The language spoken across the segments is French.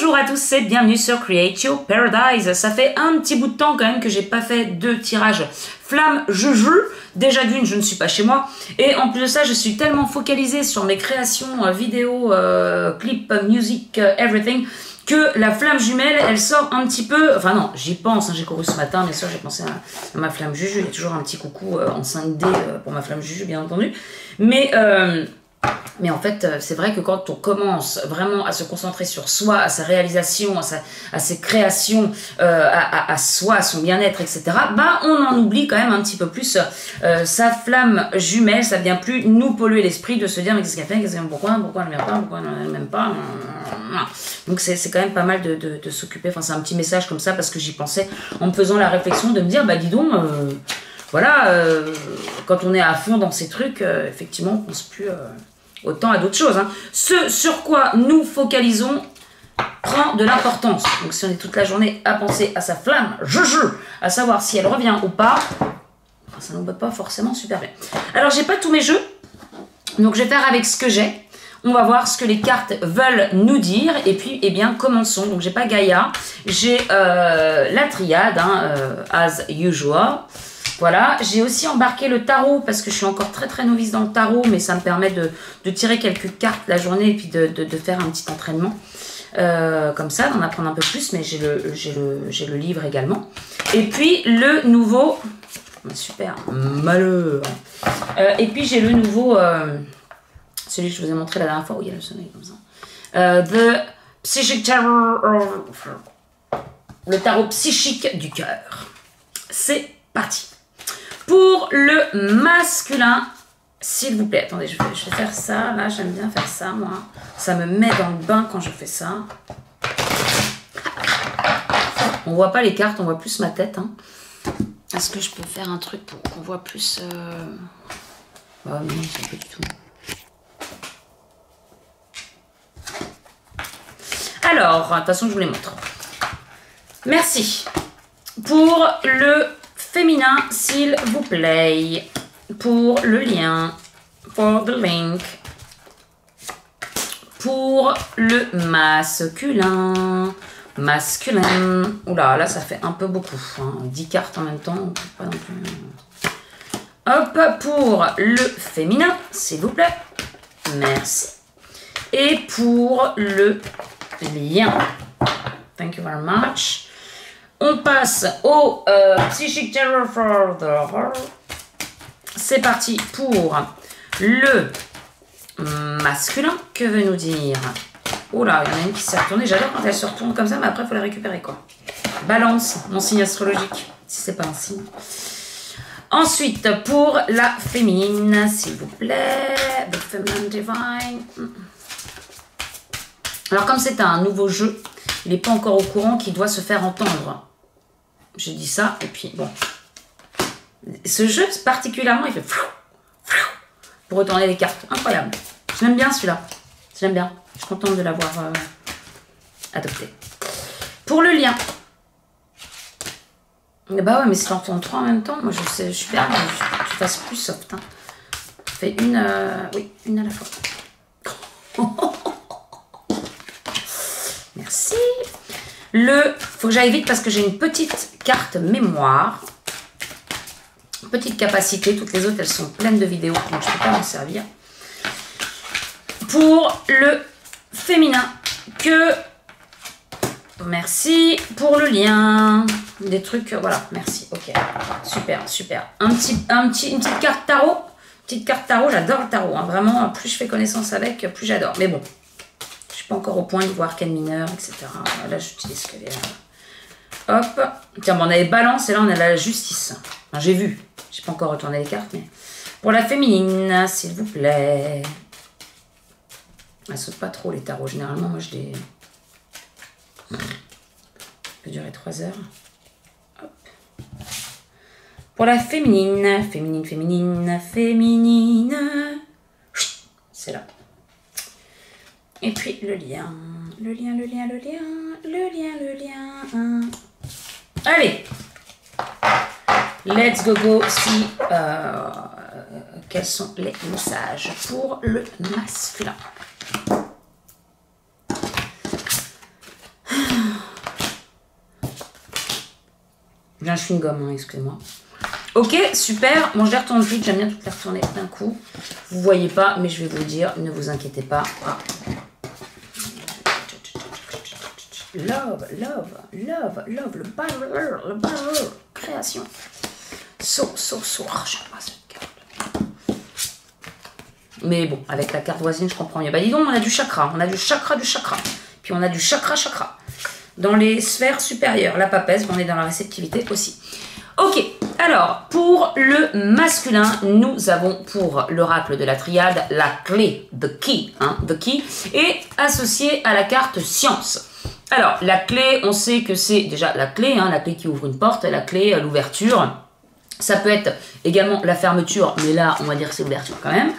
Bonjour à tous et bienvenue sur Create Your Paradise. Ça fait un petit bout de temps quand même que j'ai pas fait de tirage flamme juju. Déjà d'une, je ne suis pas chez moi. Et en plus de ça, je suis tellement focalisée sur mes créations vidéo, clips, music, everything, que la flamme jumelle, elle sort un petit peu... Enfin non, j'y pense, hein, j'ai couru ce matin, bien sûr, j'ai pensé à ma flamme juju. Il y a toujours un petit coucou en 5D pour ma flamme juju, bien entendu. Mais en fait, c'est vrai que quand on commence vraiment à se concentrer sur soi, à sa réalisation, à ses créations, à soi, à son bien-être, etc., bah, on en oublie quand même un petit peu plus sa flamme jumelle. Ça vient plus nous polluer l'esprit de se dire mais qu'est-ce qu'elle fait, pourquoi elle ne vient pas, pourquoi elle ne m'aime pas. Donc c'est quand même pas mal de s'occuper. Enfin, c'est un petit message comme ça parce que j'y pensais en me faisant la réflexion de me dire bah dis donc. Voilà, quand on est à fond dans ces trucs, effectivement, on ne pense plus autant à d'autres choses. Hein. Ce sur quoi nous focalisons prend de l'importance. Donc si on est toute la journée à penser à sa flamme, à savoir si elle revient ou pas, ça ne nous va pas forcément super bien. Alors, j'ai pas tous mes jeux, donc je vais faire avec ce que j'ai. On va voir ce que les cartes veulent nous dire. Et puis, eh bien, commençons. Donc, j'ai pas Gaïa, j'ai la triade, hein, as usual. Voilà, j'ai aussi embarqué le tarot parce que je suis encore très novice dans le tarot, mais ça me permet de tirer quelques cartes la journée et puis de faire un petit entraînement comme ça, d'en apprendre un peu plus, mais j'ai le livre également. Et puis le nouveau, super, malheur. Et puis j'ai le nouveau, celui que je vous ai montré la dernière fois, où il y a le soleil comme ça. The Psychic Tarot, le tarot psychique du cœur. C'est parti. Pour le masculin, s'il vous plaît, attendez, je vais faire ça, là j'aime bien faire ça, moi. Ça me met dans le bain quand je fais ça. On voit pas les cartes, on voit plus ma tête. Hein. Est-ce que je peux faire un truc pour qu'on voit plus... Bah non, c'est pas du tout. Alors, de toute façon, je vous les montre. Merci. Pour le... féminin, s'il vous plaît, pour le lien, for the link, pour le masculin, oula, là ça fait un peu beaucoup, hein. 10 cartes en même temps, pas non plus. Hop, pour le féminin, s'il vous plaît, merci, et pour le lien, thank you very much. On passe au Psychic Terror for the Horror. C'est parti pour le masculin. Que veut nous dire? Oh là, il y en a une qui s'est retournée. J'adore quand elle se retourne comme ça, mais après, il faut la récupérer, quoi. Balance, mon signe astrologique, si c'est pas un signe. Ensuite, pour la féminine, s'il vous plaît. The Feminine Divine. Alors, comme c'est un nouveau jeu, il n'est pas encore au courant qu'il doit se faire entendre. Je dis ça, et puis bon. Ce jeu, particulièrement, il fait pour retourner les cartes. Incroyable. Je l'aime bien celui-là. Je l'aime bien. Je suis contente de l'avoir adopté. Pour le lien. Bah ouais, mais si t'en tournes 3 en même temps, moi je suis perdue. Tu fasses plus soft. Hein. Je fais une. Oui, une à la fois. Merci. Faut que j'aille vite parce que j'ai une petite carte mémoire. Petite capacité. Toutes les autres, elles sont pleines de vidéos. Donc, je ne peux pas m'en servir. Pour le féminin. Merci. Pour le lien. Des trucs. Voilà. Merci. Ok. Super, super. Une petite carte tarot. Petite carte tarot. J'adore le tarot. Hein. Vraiment, plus je fais connaissance avec, plus j'adore. Mais bon. Je suis pas encore au point de voir quel mineur, etc. Là, j'utilise que les... Hop. Tiens, bon, on a les balances et là, on a la justice. Enfin, j'ai vu. J'ai pas encore retourné les cartes, mais... Pour la féminine, s'il vous plaît. Elle saute pas trop, les tarots. Généralement, moi, je les... Ça peut durer 3 heures. Hop. Pour la féminine. Féminine. C'est là. Et puis le lien. Allez. Let's go. Si quels sont les messages pour le masculin? J'ai un chewing-gum, hein, excusez-moi. Ok, super. Bon, je les retourne toutes. J'aime bien toutes les retourner d'un coup. Vous voyez pas, mais je vais vous le dire. Ne vous inquiétez pas. Ah. Love, love, love, love. Le banner. Création. So. Ah, j'aime pas cette carte. Mais bon, avec la carte voisine, je comprends mieux. Bah dis donc, on a du chakra. On a du chakra. Puis on a du chakra. Dans les sphères supérieures. La papesse, on est dans la réceptivité aussi. Ok, alors, pour le masculin, nous avons pour l'oracle de la triade la clé, the key, et associée à la carte science. Alors, la clé, on sait que c'est déjà la clé qui ouvre une porte, la clé, l'ouverture. Ça peut être également la fermeture, mais là, on va dire que c'est l'ouverture quand même.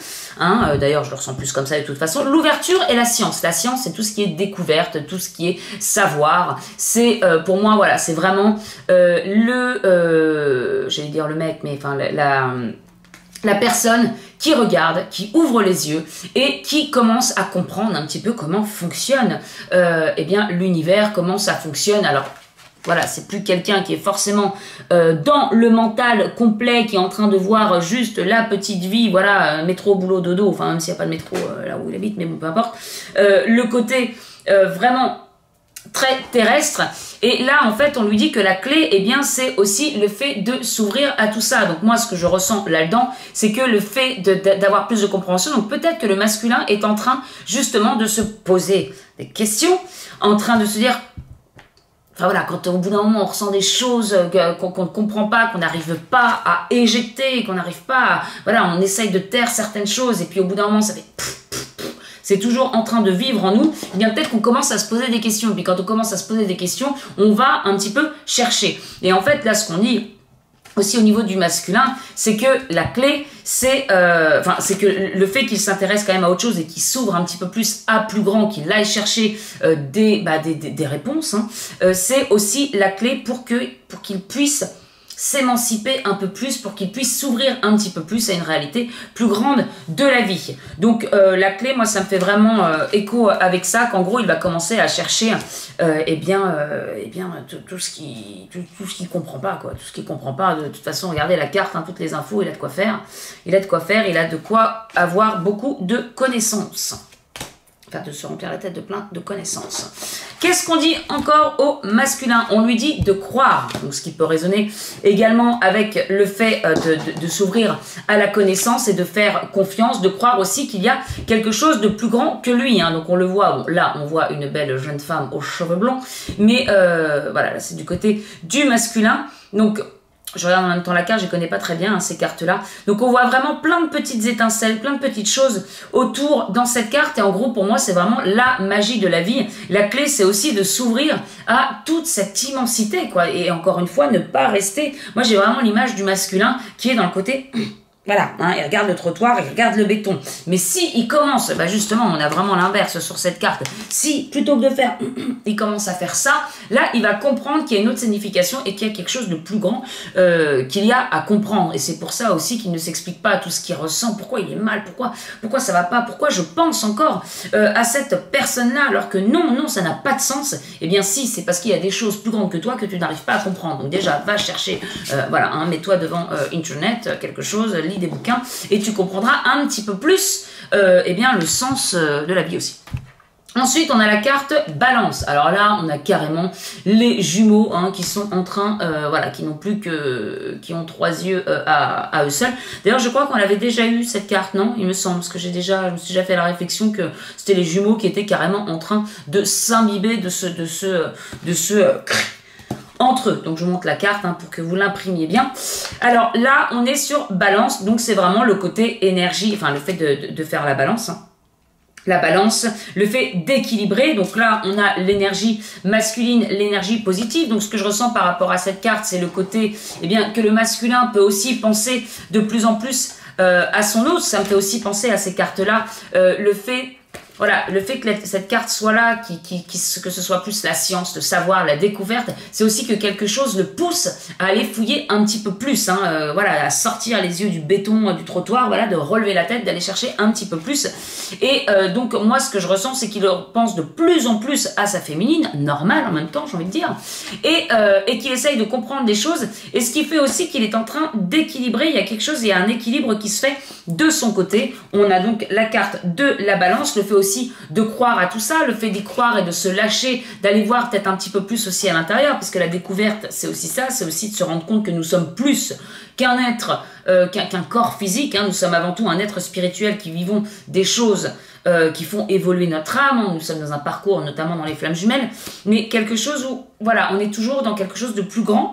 D'ailleurs, je le ressens plus comme ça de toute façon. L'ouverture et la science. La science, c'est tout ce qui est découverte, tout ce qui est savoir. C'est, pour moi, voilà, c'est vraiment j'allais dire le mec, mais enfin, la personne qui regarde, qui ouvre les yeux et qui commence à comprendre un petit peu comment fonctionne eh bien, l'univers, comment ça fonctionne. Alors, voilà, c'est plus quelqu'un qui est forcément dans le mental complet, qui est en train de voir juste la petite vie, voilà, métro, boulot, dodo, enfin même s'il n'y a pas de métro là où il habite, mais bon, peu importe. Le côté vraiment très terrestre. Et là, en fait, on lui dit que la clé, eh bien, c'est aussi le fait de s'ouvrir à tout ça. Donc moi, ce que je ressens là-dedans, c'est que le fait d'avoir plus de compréhension, donc peut-être que le masculin est en train justement de se poser des questions, en train de se dire... Enfin voilà, quand au bout d'un moment on ressent des choses qu'on ne comprend pas, qu'on n'arrive pas à éjecter, qu'on n'arrive pas à... Voilà, on essaye de taire certaines choses et puis au bout d'un moment ça fait... C'est toujours en train de vivre en nous, eh bien peut-être qu'on commence à se poser des questions. Et puis quand on commence à se poser des questions, on va un petit peu chercher. Et en fait là ce qu'on dit... Aussi au niveau du masculin, c'est que la clé, c'est que le fait qu'il s'intéresse quand même à autre chose et qu'il s'ouvre un petit peu plus à plus grand, qu'il aille chercher des réponses, c'est aussi la clé pour qu'il puisse s'émanciper un peu plus, pour qu'il puisse s'ouvrir un petit peu plus à une réalité plus grande de la vie. Donc la clé, moi ça me fait vraiment écho avec ça, qu'en gros il va commencer à chercher tout ce qu'il comprend pas, quoi. Tout ce qu'il comprend pas, de toute façon, regardez la carte, toutes les infos, il a de quoi faire. Il a de quoi avoir beaucoup de connaissances. Enfin, de se remplir la tête de plein de connaissances. Qu'est-ce qu'on dit encore au masculin? On lui dit de croire, donc ce qui peut résonner également avec le fait de s'ouvrir à la connaissance et de faire confiance, de croire aussi qu'il y a quelque chose de plus grand que lui. Donc on le voit, bon, là on voit une belle jeune femme aux cheveux blonds, mais voilà, là c'est du côté du masculin. Donc je regarde en même temps la carte, je ne connais pas très bien ces cartes-là. Donc on voit vraiment plein de petites étincelles, plein de petites choses autour dans cette carte. Et en gros, pour moi, c'est vraiment la magie de la vie. La clé, c'est aussi de s'ouvrir à toute cette immensité, quoi. Et encore une fois, ne pas rester... Moi, j'ai vraiment l'image du masculin qui est dans le côté... Voilà, il regarde le trottoir, il regarde le béton. Mais si il commence, justement, on a vraiment l'inverse sur cette carte. Si, plutôt que de faire, il commence à faire ça, là, il va comprendre qu'il y a une autre signification et qu'il y a quelque chose de plus grand qu'il y a à comprendre. Et c'est pour ça aussi qu'il ne s'explique pas tout ce qu'il ressent, pourquoi il est mal, pourquoi ça va pas, pourquoi je pense encore à cette personne-là, alors que non, ça n'a pas de sens. Eh bien si, c'est parce qu'il y a des choses plus grandes que toi que tu n'arrives pas à comprendre. Donc déjà, va chercher, mets-toi devant Internet, quelque chose, lis des bouquins et tu comprendras un petit peu plus le sens de la vie aussi. Ensuite, on a la carte balance. Alors là, on a carrément les jumeaux qui sont en train, qui ont 3 yeux à eux seuls. D'ailleurs, je crois qu'on avait déjà eu cette carte, non? Il me semble, parce que je me suis déjà fait la réflexion que c'était les jumeaux qui étaient carrément en train de s'imbiber de ce entre eux. Donc je vous montre la carte pour que vous l'imprimiez bien. Alors là, on est sur balance, donc c'est vraiment le côté énergie, enfin le fait de faire la balance. La balance, le fait d'équilibrer. Donc là, on a l'énergie masculine, l'énergie positive. Donc ce que je ressens par rapport à cette carte, c'est le côté que le masculin peut aussi penser de plus en plus à son os. Ça me fait aussi penser à ces cartes-là, le fait... voilà, le fait que cette carte soit là, que ce soit plus la science, le savoir, la découverte, c'est aussi que quelque chose le pousse à aller fouiller un petit peu plus, hein, voilà, à sortir les yeux du béton du trottoir, voilà, de relever la tête, d'aller chercher un petit peu plus. Et donc moi ce que je ressens, c'est qu'il pense de plus en plus à sa féminine, normale en même temps, j'ai envie de dire, et qu'il essaye de comprendre des choses, et ce qui fait aussi qu'il est en train d'équilibrer, il y a quelque chose, il y a un équilibre qui se fait de son côté. On a donc la carte de la balance, le fait aussi de croire à tout ça, le fait d'y croire et de se lâcher, d'aller voir peut-être un petit peu plus aussi à l'intérieur, parce que la découverte, c'est aussi ça, c'est aussi de se rendre compte que nous sommes plus qu'un être, qu'un corps physique, hein. Nous sommes avant tout un être spirituel qui vivons des choses qui font évoluer notre âme. Nous sommes dans un parcours, notamment dans les flammes jumelles, mais quelque chose où, voilà, on est toujours dans quelque chose de plus grand.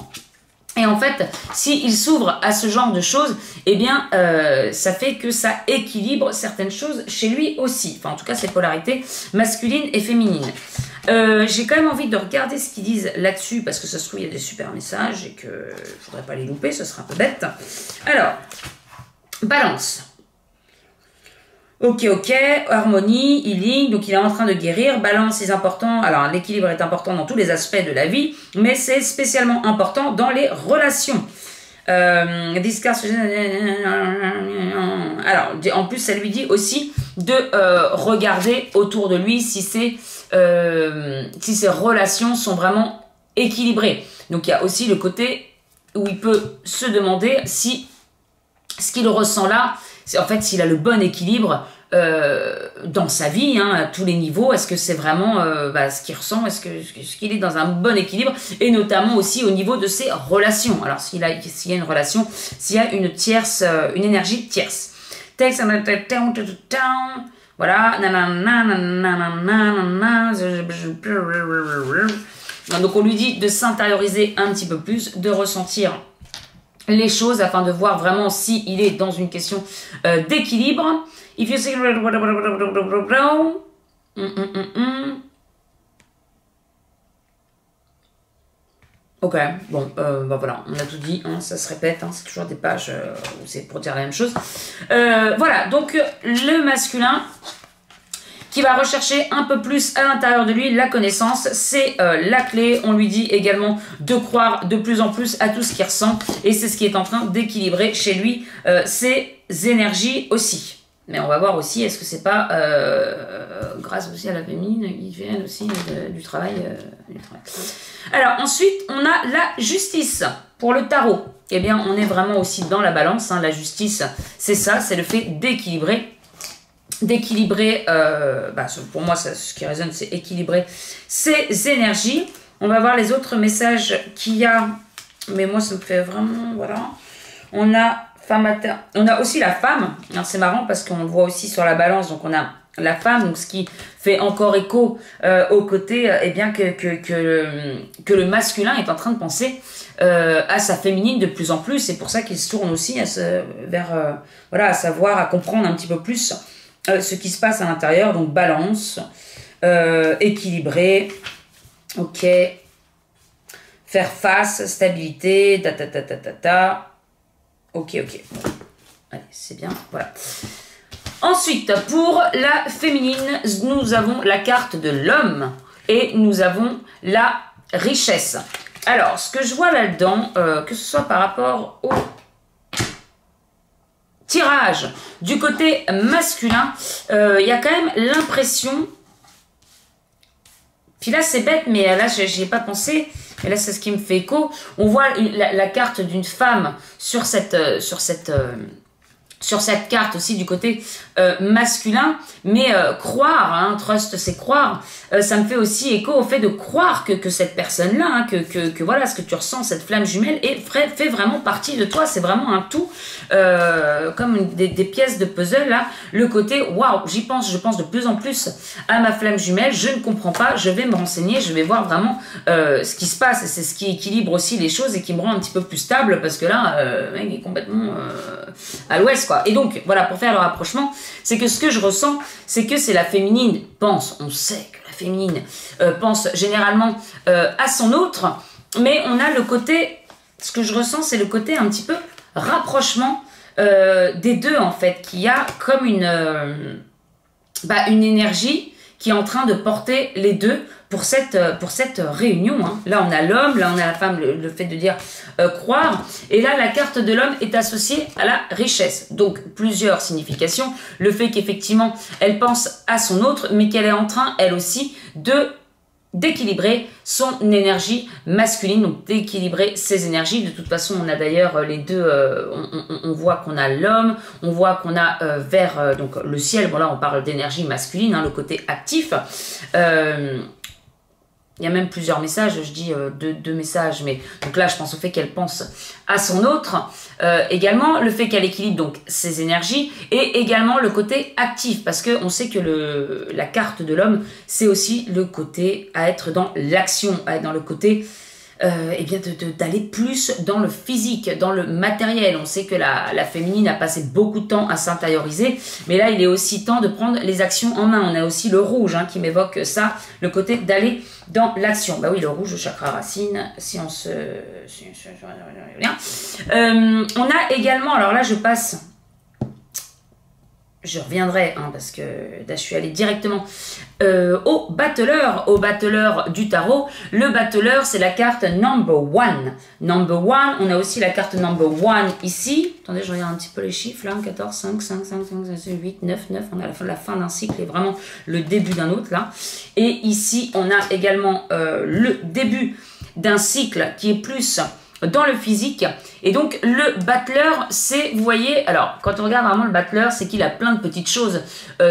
Et en fait, s'il s'ouvre à ce genre de choses, eh bien, ça fait que ça équilibre certaines choses chez lui aussi. Enfin, en tout cas, ces polarités masculines et féminines. J'ai quand même envie de regarder ce qu'ils disent là-dessus, parce que ça se trouve, il y a des super messages et qu'il ne faudrait pas les louper, ce serait un peu bête. Alors, balance. Ok, harmonie, healing, donc il est en train de guérir, balance c'est important, alors l'équilibre est important dans tous les aspects de la vie, mais c'est spécialement important dans les relations. Alors, en plus ça lui dit aussi de regarder autour de lui si ses relations sont vraiment équilibrées. Donc il y a aussi le côté où il peut se demander si ce qu'il ressent là, en fait, s'il a le bon équilibre dans sa vie, hein, à tous les niveaux, est-ce que c'est vraiment ce qu'il ressent, est-ce qu'il est dans un bon équilibre, et notamment aussi au niveau de ses relations. Alors, s'il y a une relation, s'il y a une énergie tierce. Texte, voilà, donc on lui dit de s'intérioriser un petit peu plus, de ressentir les choses afin de voir vraiment s'il est dans une question d'équilibre. If you see... Ok, bon, voilà, on a tout dit, hein, ça se répète, hein, c'est toujours des pages où c'est pour dire la même chose. Voilà, donc le masculin qui va rechercher un peu plus à l'intérieur de lui la connaissance, c'est la clé. On lui dit également de croire de plus en plus à tout ce qu'il ressent, et c'est ce qui est en train d'équilibrer chez lui ses énergies aussi. Mais on va voir aussi, est-ce que c'est pas grâce aussi à la féminine qui vient aussi du travail. Alors ensuite, on a la justice pour le tarot. Eh bien, on est vraiment aussi dans la balance, hein. La justice, c'est ça, c'est le fait d'équilibrer. Pour moi, ce qui résonne, c'est équilibrer ses énergies. On va voir les autres messages qu'il y a, mais moi, ça me fait vraiment, voilà. On a aussi la femme. C'est marrant parce qu'on le voit aussi sur la balance, donc on a la femme, donc ce qui fait encore écho au côté, eh bien que le masculin est en train de penser à sa féminine de plus en plus. C'est pour ça qu'il se tourne aussi à savoir, à comprendre un petit peu plus ce qui se passe à l'intérieur. Donc balance, équilibré, ok, faire face, stabilité, ok, bon. Allez, c'est bien, voilà. Ensuite, pour la féminine, nous avons la carte de l'homme et nous avons la richesse. Alors, ce que je vois là-dedans, que ce soit par rapport au tirage du côté masculin, il y a quand même l'impression, puis là c'est bête, mais là j'y ai pas pensé, et là c'est ce qui me fait écho, on voit la carte d'une femme sur cette carte aussi du côté masculin, mais croire, hein, trust c'est croire, ça me fait aussi écho au fait de croire que cette personne-là, hein, que voilà, ce que tu ressens, cette flamme jumelle, fait vraiment partie de toi, c'est vraiment un tout, comme des pièces de puzzle, là, le côté, waouh, je pense de plus en plus à ma flamme jumelle, je ne comprends pas, je vais me renseigner, je vais voir vraiment ce qui se passe, et c'est ce qui équilibre aussi les choses et qui me rend un petit peu plus stable, parce que là, le mec est complètement à l'ouest, quoi. Et donc, voilà, pour faire le rapprochement, c'est que ce que je ressens, c'est que c'est la féminine pense, on sait que la féminine pense généralement à son autre, mais on a le côté, ce que je ressens, c'est le côté un petit peu rapprochement des deux, en fait, qui a comme une énergie qui est en train de porter les deux pour cette réunion. Hein. Là, on a l'homme, là, on a la femme, le fait de dire croire. Et là, la carte de l'homme est associée à la richesse. Donc, plusieurs significations. Le fait qu'effectivement, elle pense à son autre, mais qu'elle est en train, elle aussi, d'équilibrer son énergie masculine, donc d'équilibrer ses énergies. De toute façon, on a d'ailleurs les deux, on voit qu'on a l'homme, on voit qu'on a donc le ciel, bon là on parle d'énergie masculine, hein, le côté actif. Il y a même plusieurs messages, je dis deux messages, mais donc là je pense au fait qu'elle pense à son autre, également le fait qu'elle équilibre donc ses énergies, et également le côté actif, parce qu'on sait que la carte de l'homme, c'est aussi le côté à être dans l'action, à être dans le côté d'aller plus dans le physique, dans le matériel. On sait que la féminine a passé beaucoup de temps à s'intérioriser, mais là il est aussi temps de prendre les actions en main. On a aussi le rouge hein, qui m'évoque ça, le côté d'aller dans l'action. Bah oui, le rouge, le chakra racine, si on se... on a également, alors là je passe... Je reviendrai, hein, parce que là, je suis allée directement au battleur du tarot. Le battleur, c'est la carte number one. Number one, on a aussi la carte number one ici. Attendez, je regarde un petit peu les chiffres, là. 14, 5, 5, 5, 5, 5, 8, 9, 9. On a la fin d'un cycle et vraiment le début d'un autre, là. Et ici, on a également le début d'un cycle qui est plus... dans le physique. Et donc le battleur, c'est, vous voyez, alors quand on regarde vraiment le battleur, c'est qu'il a plein de petites choses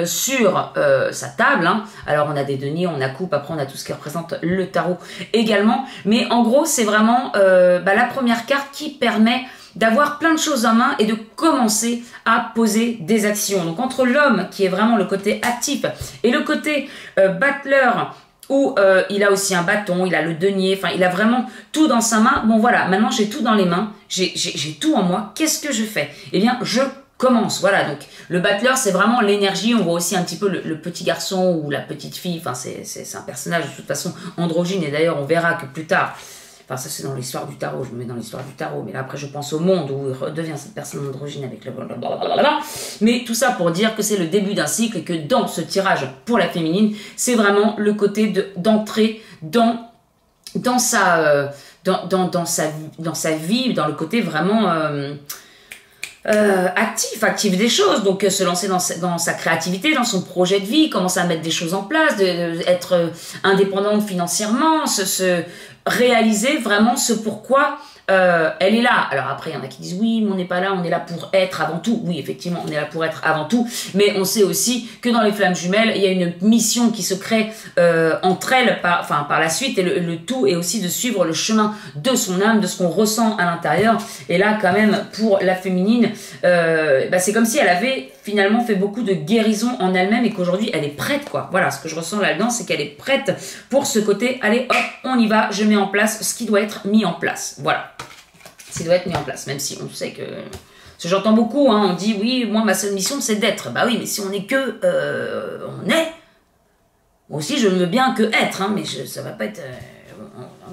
sur sa table, hein. Alors on a des deniers, on a coupe, après on a tout ce qui représente le tarot également, mais en gros c'est vraiment la première carte qui permet d'avoir plein de choses en main et de commencer à poser des actions. Donc entre l'homme qui est vraiment le côté actif et le côté battleur, où il a aussi un bâton, il a le denier, enfin il a vraiment tout dans sa main. Bon voilà, maintenant j'ai tout dans les mains, j'ai tout en moi, qu'est-ce que je fais? Eh bien je commence, voilà. Donc le battleur c'est vraiment l'énergie, on voit aussi un petit peu le petit garçon ou la petite fille, enfin c'est un personnage de toute façon androgyne, et d'ailleurs on verra que plus tard, enfin ça c'est dans l'histoire du tarot, je me mets dans l'histoire du tarot, mais là après je pense au monde où il redevient cette personne androgyne avec le blablabla. Mais tout ça pour dire que c'est le début d'un cycle et que dans ce tirage pour la féminine, c'est vraiment le côté d'entrer dans sa vie, dans le côté vraiment actif des choses, donc se lancer dans sa créativité, dans son projet de vie, commencer à mettre des choses en place, être indépendante financièrement, se réaliser vraiment ce pourquoi elle est là. Alors après, il y en a qui disent oui, mais on n'est pas là, on est là pour être avant tout. Oui, effectivement, on est là pour être avant tout, mais on sait aussi que dans les flammes jumelles, il y a une mission qui se crée entre elles par la suite, et le tout est aussi de suivre le chemin de son âme, de ce qu'on ressent à l'intérieur. Et là, quand même, pour la féminine, c'est comme si elle avait finalement fait beaucoup de guérison en elle-même et qu'aujourd'hui, elle est prête, quoi. Voilà, ce que je ressens là-dedans, c'est qu'elle est prête pour ce côté, allez, hop, on y va, je mets en place ce qui doit être mis en place. Voilà. Ce qui doit être mis en place, même si on sait que... Parce que j'entends beaucoup, hein, on dit, oui, moi, ma seule mission, c'est d'être. Bah oui, mais si on n'est que... on est. Moi aussi, je ne veux bien que être, hein, mais ça va pas être...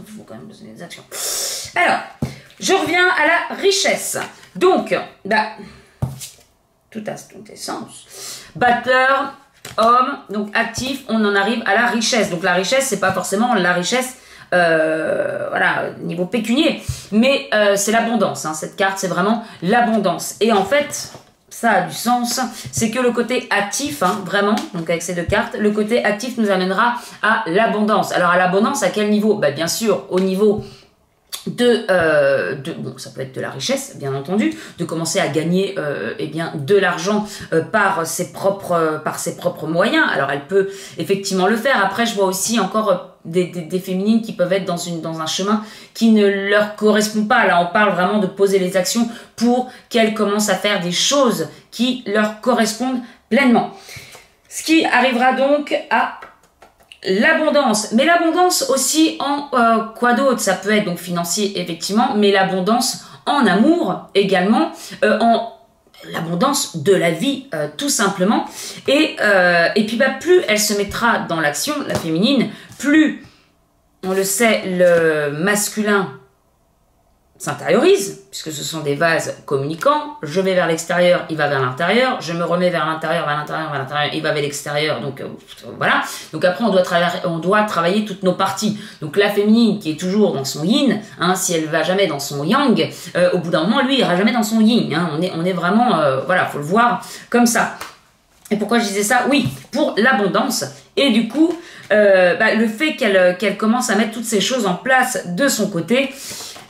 Il faut quand même donner des actions. Alors, je reviens à la richesse. Donc, tout a son sens. Battleur, homme, donc actif, on en arrive à la richesse. Donc la richesse, c'est pas forcément la richesse, voilà, niveau pécunier, mais c'est l'abondance. Hein. Cette carte, c'est vraiment l'abondance. Et en fait, ça a du sens, c'est que le côté actif, hein, vraiment, donc avec ces deux cartes, le côté actif nous amènera à l'abondance. Alors à l'abondance, à quel niveau? Bien sûr, au niveau bon, ça peut être de la richesse, bien entendu, de commencer à gagner de l'argent par ses propres moyens. Alors elle peut effectivement le faire. Après, je vois aussi encore des féminines qui peuvent être dans un chemin qui ne leur correspond pas. Là, on parle vraiment de poser les actions pour qu'elles commencent à faire des choses qui leur correspondent pleinement. Ce qui arrivera donc à l'abondance, mais l'abondance aussi en quoi d'autre? Ça peut être donc financier effectivement, mais l'abondance en amour également, en l'abondance de la vie tout simplement. Et puis plus elle se mettra dans l'action, la féminine, plus on le sait, le masculin s'intériorise, puisque ce sont des vases communicants. Je vais vers l'extérieur, il va vers l'intérieur. Je me remets vers l'intérieur, il va vers l'extérieur. Donc voilà. Donc après, on doit travailler toutes nos parties. Donc la féminine qui est toujours dans son yin, hein, si elle va jamais dans son yang, au bout d'un moment, lui, il ira jamais dans son yin. Hein. On est vraiment, voilà, faut le voir comme ça. Et pourquoi je disais ça? Oui, pour l'abondance. Et du coup, le fait qu'elle commence à mettre toutes ces choses en place de son côté,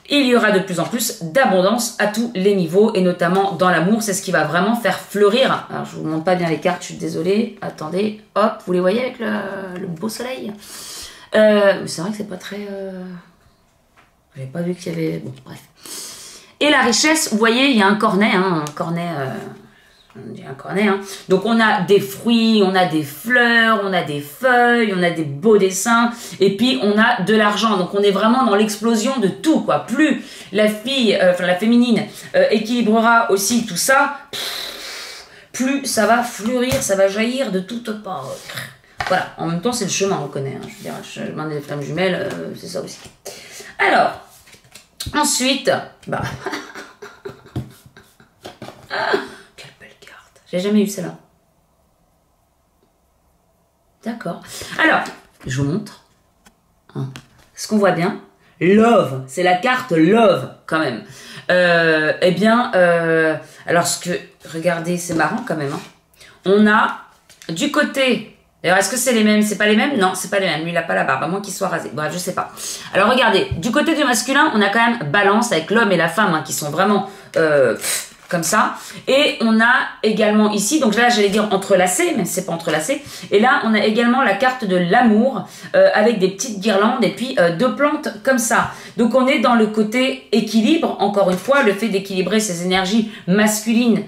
il y aura de plus en plus d'abondance à tous les niveaux, et notamment dans l'amour. C'est ce qui va vraiment faire fleurir. Alors, je vous montre pas bien les cartes, je suis désolée. Attendez, hop, vous les voyez avec le beau soleil. C'est vrai que c'est pas très... J'avais pas vu qu'il y avait... Bon, bref. Et la richesse, vous voyez, il y a un cornet, hein, un cornet... un cornet, hein. Donc on a des fruits, on a des fleurs, on a des feuilles, on a des beaux dessins, et puis on a de l'argent. Donc on est vraiment dans l'explosion de tout, quoi. Plus la fille, la féminine équilibrera aussi tout ça, plus ça va fleurir, ça va jaillir de toutes parts. Voilà, en même temps c'est le chemin, on connaît, hein. Je veux dire, le chemin des flammes jumelles, c'est ça aussi. Alors, ensuite, bah... J'ai jamais eu celle-là. D'accord. Alors, je vous montre. Hein. Ce qu'on voit bien. Love. C'est la carte Love, quand même. Eh bien, alors ce que... Regardez, c'est marrant quand même. Hein. On a du côté... Alors, est-ce que c'est les mêmes? C'est pas les mêmes? Non, c'est pas les mêmes. Lui, il n'a pas la barbe, à moins qu'il soit rasé. Bref, je sais pas. Alors, regardez. Du côté du masculin, on a quand même balance avec l'homme et la femme, hein, qui sont vraiment... comme ça, et on a également ici, donc là j'allais dire entrelacé, mais c'est pas entrelacé, et là on a également la carte de l'amour avec des petites guirlandes et puis deux plantes comme ça. Donc on est dans le côté équilibre, encore une fois, le fait d'équilibrer ces énergies masculines.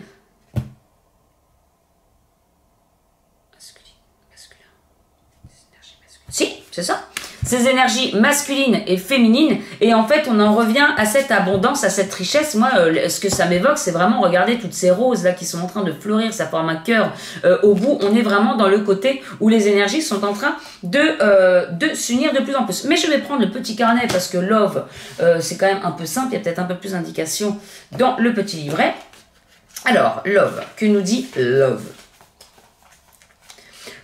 Si, c'est ça. Ces énergies masculines et féminines, et en fait on en revient à cette abondance, à cette richesse. Moi, ce que ça m'évoque, c'est vraiment, regardez toutes ces roses là qui sont en train de fleurir, ça forme un cœur au bout. On est vraiment dans le côté où les énergies sont en train de s'unir de plus en plus. Mais je vais prendre le petit carnet parce que Love, c'est quand même un peu simple, il y a peut-être un peu plus d'indications dans le petit livret. Alors, Love, que nous dit Love?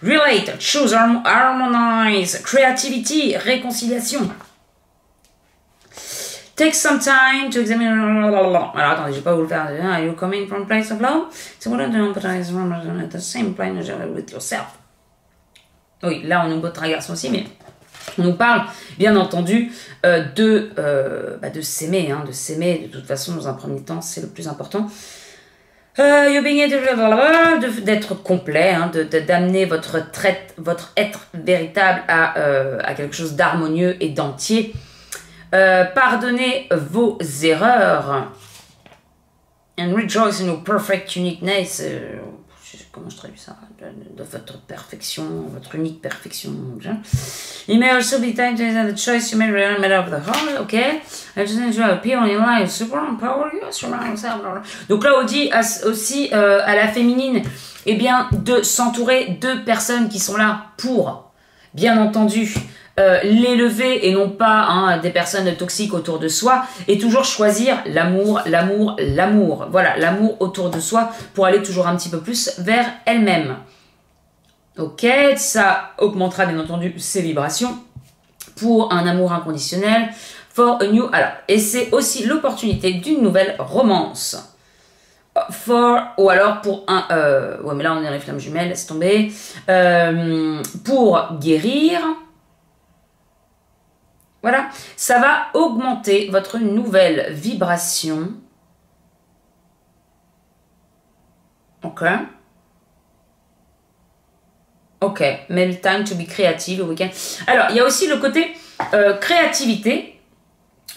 Relate, choose, harmonize, creativity, réconciliation. Take some time to examine... Alors, attendez, je vais pas vous le faire. Are you coming from a place of love? So what do you empathize at the same plane with yourself? Oui, là, on nous botte un garçon aussi, mais on nous parle, bien entendu, de s'aimer, hein, de s'aimer. De toute façon, dans un premier temps, c'est le plus important. D'être complet, hein, d'amener votre être véritable à quelque chose d'harmonieux et d'entier. Pardonnez vos erreurs. And rejoice in your perfect uniqueness. Comment je traduis ça? De votre perfection, votre unique perfection. It may also be time to the choice you made a matter of the heart, okay? I just enjoy appeal in your life, super empower you, surround yourself. Donc là, on dit aussi à la féminine, eh bien, de s'entourer de personnes qui sont là pour, bien entendu, l'élever et non pas hein, des personnes toxiques autour de soi, et toujours choisir l'amour, l'amour, l'amour. Voilà, l'amour autour de soi pour aller toujours un petit peu plus vers elle-même. Ok, ça augmentera bien entendu ses vibrations pour un amour inconditionnel. For a new... Alors, et c'est aussi l'opportunité d'une nouvelle romance. Ou alors pour un... ouais, mais là on est dans les flammes jumelles, laisse tomber. Pour guérir... Voilà, ça va augmenter votre nouvelle vibration. Ok. Ok, maybe time to be creative au week-end. Alors, il y a aussi le côté créativité.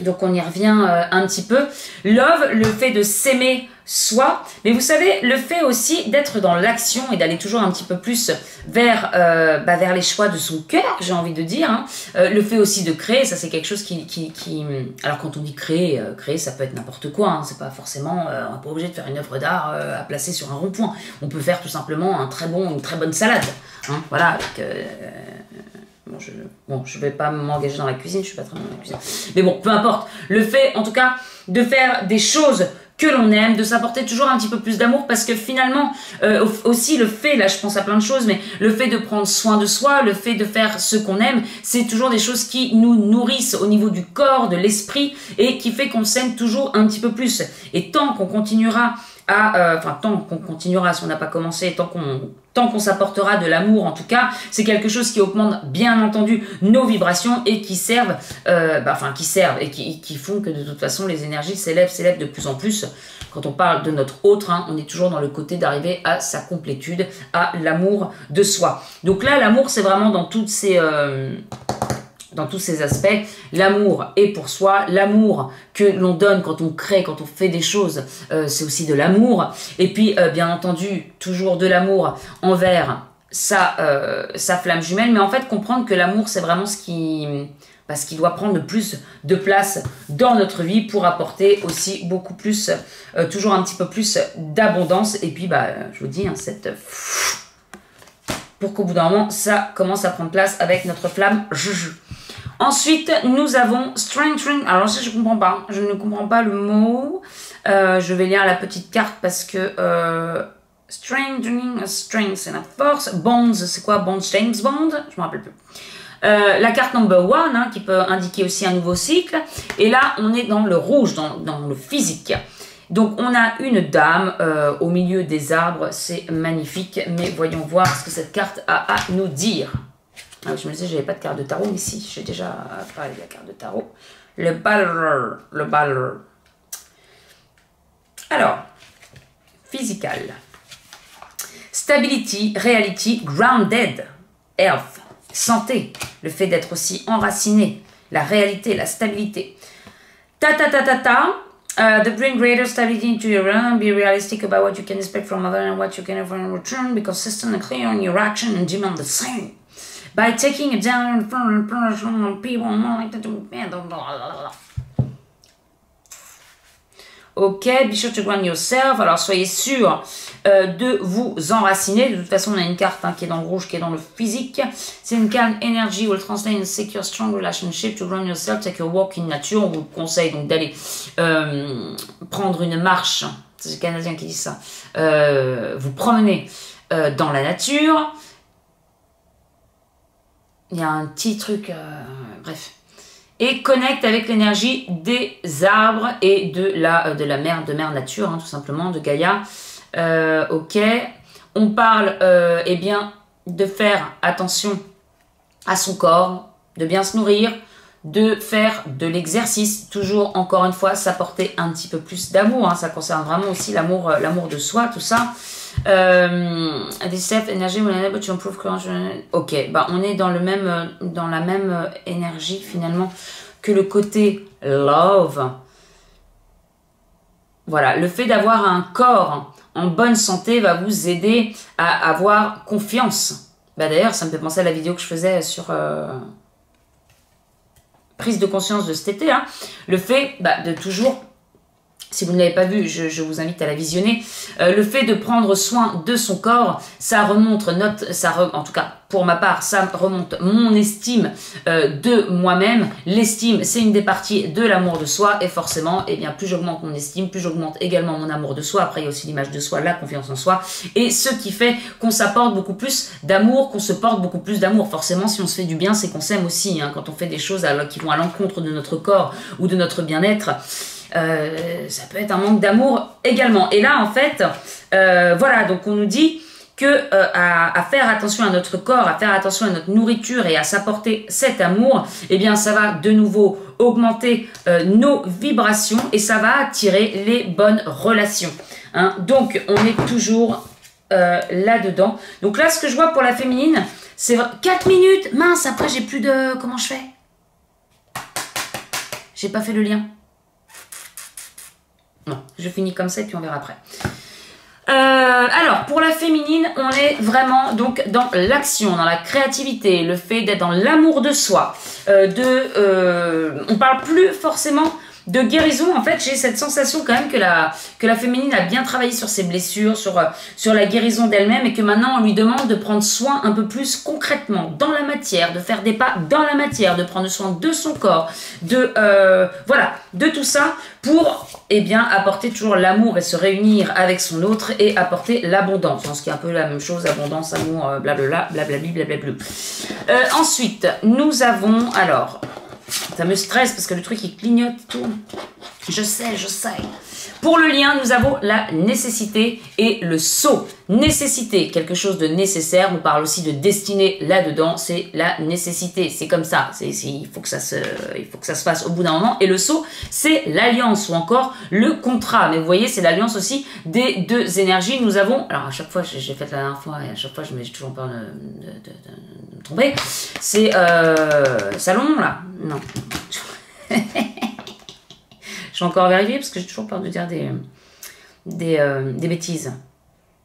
Donc, on y revient un petit peu. Love, le fait de s'aimer soi. Mais vous savez, le fait aussi d'être dans l'action et d'aller toujours un petit peu plus vers les choix de son cœur, j'ai envie de dire. Hein. Le fait aussi de créer, ça c'est quelque chose qui... Alors, quand on dit créer, ça peut être n'importe quoi. Hein. C'est pas forcément... on n'est pas obligé de faire une œuvre d'art à placer sur un rond-point. On peut faire tout simplement une très bonne salade. Hein. Voilà, avec... Bon, je vais pas m'engager dans la cuisine, je suis pas très bonne dans la cuisine. Mais bon, peu importe. Le fait, en tout cas, de faire des choses que l'on aime, de s'apporter toujours un petit peu plus d'amour, parce que finalement, aussi le fait, là je pense à plein de choses, mais le fait de prendre soin de soi, le fait de faire ce qu'on aime, c'est toujours des choses qui nous nourrissent au niveau du corps, de l'esprit, et qui fait qu'on s'aime toujours un petit peu plus. Et tant qu'on continuera tant qu'on continuera, si on n'a pas commencé, tant qu'on s'apportera de l'amour, en tout cas, c'est quelque chose qui augmente bien entendu nos vibrations et qui servent, et qui font que de toute façon les énergies s'élèvent de plus en plus. Quand on parle de notre autre, hein, on est toujours dans le côté d'arriver à sa complétude, à l'amour de soi. Donc là, l'amour, c'est vraiment dans tous ces aspects, l'amour est pour soi, l'amour que l'on donne quand on crée, quand on fait des choses, c'est aussi de l'amour. Et puis, bien entendu, toujours de l'amour envers sa flamme jumelle, mais en fait, comprendre que l'amour, c'est vraiment ce qui doit prendre le plus de place dans notre vie pour apporter aussi beaucoup plus, toujours un petit peu plus d'abondance. Et puis, je vous dis, hein, pour qu'au bout d'un moment, ça commence à prendre place avec notre flamme juju. Ensuite, nous avons strengthening. Alors ça, je comprends pas. Je ne comprends pas le mot. Je vais lire la petite carte parce que strengthening, strength, c'est la force. Bonds, c'est quoi? Bonds, James Bond? Je me rappelle plus. La carte number 1, hein, qui peut indiquer aussi un nouveau cycle. Et là, on est dans le rouge, dans le physique. Donc, on a une dame au milieu des arbres. C'est magnifique. Mais voyons voir ce que cette carte a à nous dire. Ah, je me disais, j'avais pas de carte de tarot, mais si, j'ai déjà parlé de la carte de tarot. Le baller. Alors, physical. Stability, reality, grounded, health, santé. Le fait d'être aussi enraciné, la réalité, la stabilité. To bring greater stability into your realm, be realistic about what you can expect from others and what you can offer in return, be consistent and clear in your action and demand the same. By taking it down from people like that. Ok, be sure to ground yourself. Alors soyez sûr de vous enraciner. De toute façon, on a une carte qui est dans le rouge, qui est dans le physique. C'est une calme energy will translate in secure strong relationship. To ground yourself, take a walk in nature. On vous conseille donc d'aller prendre une marche. C'est les Canadiens qui disent ça. Vous promener dans la nature. Il y a un petit truc, bref. Et connecte avec l'énergie des arbres et de la mère nature, hein, tout simplement, de Gaïa. Ok. On parle, de faire attention à son corps, de bien se nourrir, de faire de l'exercice, toujours, encore une fois, s'apporter un petit peu plus d'amour. Hein, ça concerne vraiment aussi l'amour de soi, tout ça. This self energy will enable to improve. Ok, on est dans la même énergie finalement que le côté love. Voilà, le fait d'avoir un corps en bonne santé va vous aider à avoir confiance. D'ailleurs, ça me fait penser à la vidéo que je faisais sur prise de conscience de cet été. Hein. Le fait de toujours... Si vous ne l'avez pas vu, je vous invite à la visionner. Le fait de prendre soin de son corps, ça remonte en tout cas pour ma part, ça remonte mon estime de moi-même. L'estime, c'est une des parties de l'amour de soi et forcément, plus j'augmente mon estime, plus j'augmente également mon amour de soi. Après, il y a aussi l'image de soi, la confiance en soi et ce qui fait qu'on s'apporte beaucoup plus d'amour, qu'on se porte beaucoup plus d'amour. Forcément, si on se fait du bien, c'est qu'on s'aime aussi. Hein, quand on fait des choses qui vont à l'encontre de notre corps ou de notre bien-être, ça peut être un manque d'amour également. Et là, en fait, voilà, donc on nous dit que à faire attention à notre corps, à faire attention à notre nourriture et à s'apporter cet amour, ça va de nouveau augmenter nos vibrations et ça va attirer les bonnes relations. Hein. Donc, on est toujours là-dedans. Donc là, ce que je vois pour la féminine, c'est 4 minutes. Mince, après, j'ai plus de... Comment je fais? J'ai pas fait le lien. Non, je finis comme ça et puis on verra après. Alors, pour la féminine, on est vraiment donc dans l'action, dans la créativité, le fait d'être dans l'amour de soi. On parle plus forcément de guérison. En fait, j'ai cette sensation quand même que la féminine a bien travaillé sur ses blessures, sur la guérison d'elle-même, et que maintenant on lui demande de prendre soin un peu plus concrètement dans la matière, de faire des pas dans la matière, de prendre soin de son corps, voilà, de tout ça pour apporter toujours l'amour et se réunir avec son autre et apporter l'abondance. Ce qui est un peu la même chose, abondance, amour, blablabla, blablabli, blablabla. Ensuite, nous avons, alors, ça me stresse parce que le truc il clignote tout. Je sais. Pour le lien, nous avons la nécessité et le sceau. Nécessité, quelque chose de nécessaire. On parle aussi de destinée là-dedans. C'est la nécessité. C'est comme ça. Il faut que ça se fasse au bout d'un moment. Et le sceau, c'est l'alliance ou encore le contrat. Mais vous voyez, c'est l'alliance aussi des deux énergies. Nous avons, alors à chaque fois, j'ai fait la dernière fois et à chaque fois, j'ai toujours peur de me tromper. C'est Salomon là. Non. Je vais encore vérifier parce que j'ai toujours peur de dire des bêtises.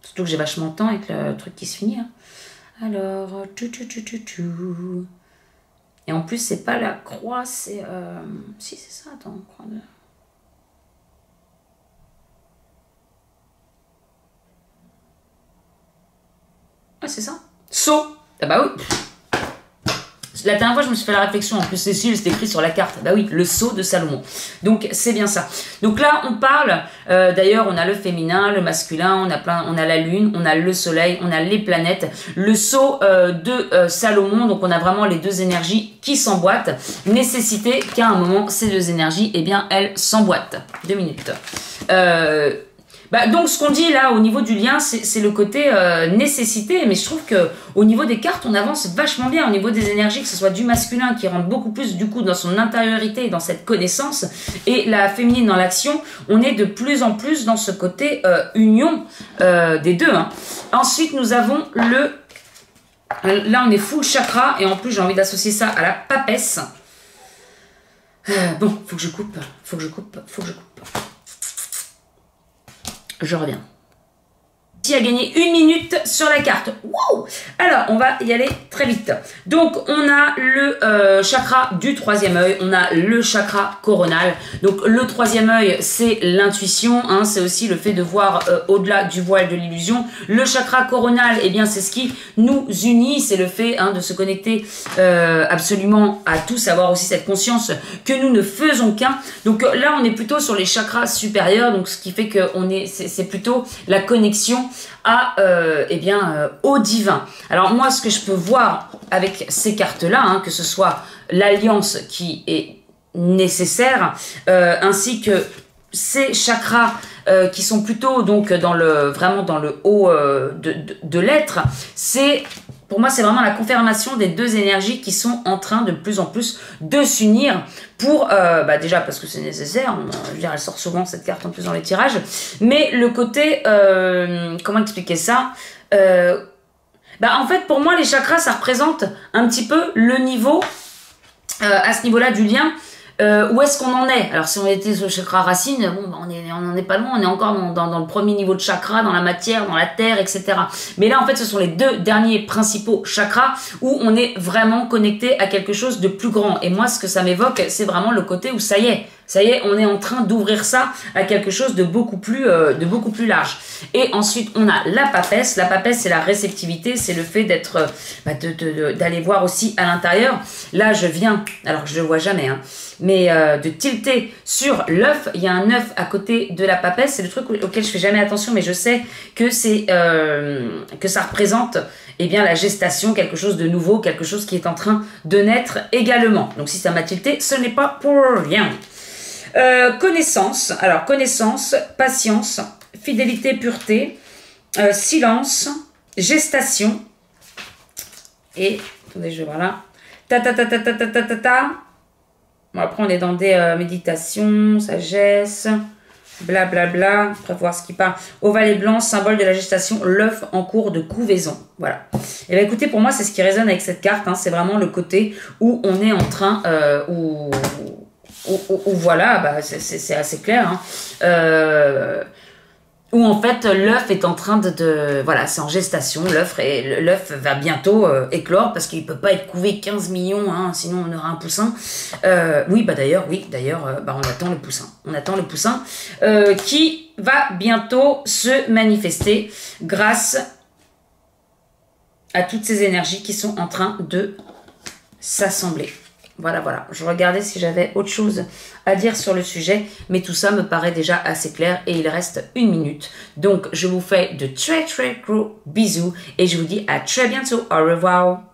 Surtout que j'ai vachement de temps avec le truc qui se finit. Hein. Alors, et en plus, c'est pas la croix, c'est... Si, c'est ça, attends. Croix de... Ah, c'est ça. Sceau. Ah bah oui. La dernière fois, je me suis fait la réflexion. En plus, Cécile, c'est écrit sur la carte. Bah oui, le sceau de Salomon. Donc, c'est bien ça. Donc là, on parle... D'ailleurs, on a le féminin, le masculin, on a la lune, on a le soleil, on a les planètes. Le sceau de Salomon. Donc, on a vraiment les deux énergies qui s'emboîtent. Nécessité qu'à un moment, ces deux énergies, elles s'emboîtent. 2 minutes. Donc, ce qu'on dit là, au niveau du lien, c'est le côté nécessité. Mais je trouve que au niveau des cartes, on avance vachement bien. Au niveau des énergies, que ce soit du masculin qui rentre beaucoup plus, du coup, dans son intériorité et dans cette connaissance. Et la féminine dans l'action, on est de plus en plus dans ce côté union des deux. Hein. Ensuite, nous avons le... Là, on est full chakra. Et en plus, j'ai envie d'associer ça à la papesse. Bon, faut que je coupe. Je reviens. Qui a gagné 1 minute sur la carte. Wow! Alors, on va y aller très vite. Donc, on a le chakra du 3e œil. On a le chakra coronal. Donc, le 3e œil, c'est l'intuition. Hein, c'est aussi le fait de voir au-delà du voile de l'illusion. Le chakra coronal, c'est ce qui nous unit. C'est le fait de se connecter absolument à tous. Avoir aussi cette conscience que nous ne faisons qu'un. Donc, là, on est plutôt sur les chakras supérieurs. Donc, ce qui fait que c'est plutôt la connexion à au divin. Alors moi, ce que je peux voir avec ces cartes-là, que ce soit l'alliance qui est nécessaire, ainsi que ces chakras qui sont plutôt donc vraiment dans le haut de l'être, pour moi, c'est vraiment la confirmation des deux énergies qui sont en train de plus en plus de s'unir pour, déjà parce que c'est nécessaire, je veux dire, elle sort souvent cette carte en plus dans les tirages, mais le côté, comment expliquer ça en fait, pour moi, les chakras, ça représente un petit peu le niveau, à ce niveau-là du lien, où est-ce qu'on en est? Alors si on était sur le chakra racine, on n'en est pas loin, on est encore dans le premier niveau de chakra, dans la matière, dans la terre, etc. Mais là en fait ce sont les deux derniers principaux chakras où on est vraiment connecté à quelque chose de plus grand. Et moi ce que ça m'évoque, c'est vraiment le côté où ça y est, on est en train d'ouvrir ça à quelque chose de beaucoup plus large. Et ensuite, on a la papesse. La papesse, c'est la réceptivité, c'est le fait d'être, d'aller voir aussi à l'intérieur. Là, je viens, alors je le vois jamais, mais de tilter sur l'œuf. Il y a un œuf à côté de la papesse. C'est le truc auquel je fais jamais attention, mais je sais que c'est que ça représente la gestation, quelque chose de nouveau, quelque chose qui est en train de naître également. Donc si ça m'a tilté, ce n'est pas pour rien. Connaissance, patience, fidélité, pureté, silence, gestation, et, attendez, je vais voir là, Bon, après on est dans des méditations, sagesse, blablabla, prévoir ce qui part, ovale et blanc, symbole de la gestation, l'œuf en cours de couvaison, voilà. Et bien écoutez, pour moi c'est ce qui résonne avec cette carte, c'est vraiment le côté où on est en train, voilà, c'est assez clair. où en fait l'œuf est en train voilà, c'est en gestation, l'œuf va bientôt éclore parce qu'il peut pas être couvé 15 millions, hein, sinon on aura un poussin. Oui, d'ailleurs, on attend le poussin. On attend le poussin qui va bientôt se manifester grâce à toutes ces énergies qui sont en train de s'assembler. Voilà. Je regardais si j'avais autre chose à dire sur le sujet, mais tout ça me paraît déjà assez clair et il reste 1 minute. Donc, je vous fais de très gros bisous et je vous dis à très bientôt. Au revoir.